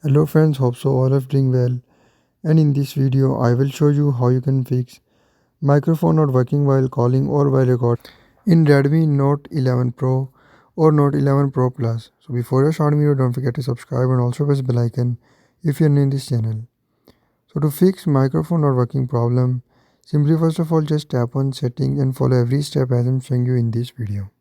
Hello friends, hope so all are doing well. And in this video, I will show you how you can fix microphone not working while calling or while recording in Redmi Note 11 Pro or Note 11 Pro Plus. So before you start video, don't forget to subscribe and also press bell icon if you're new in this channel. So to fix microphone not working problem, simply first of all just tap on settings and follow every step as I'm showing you in this video.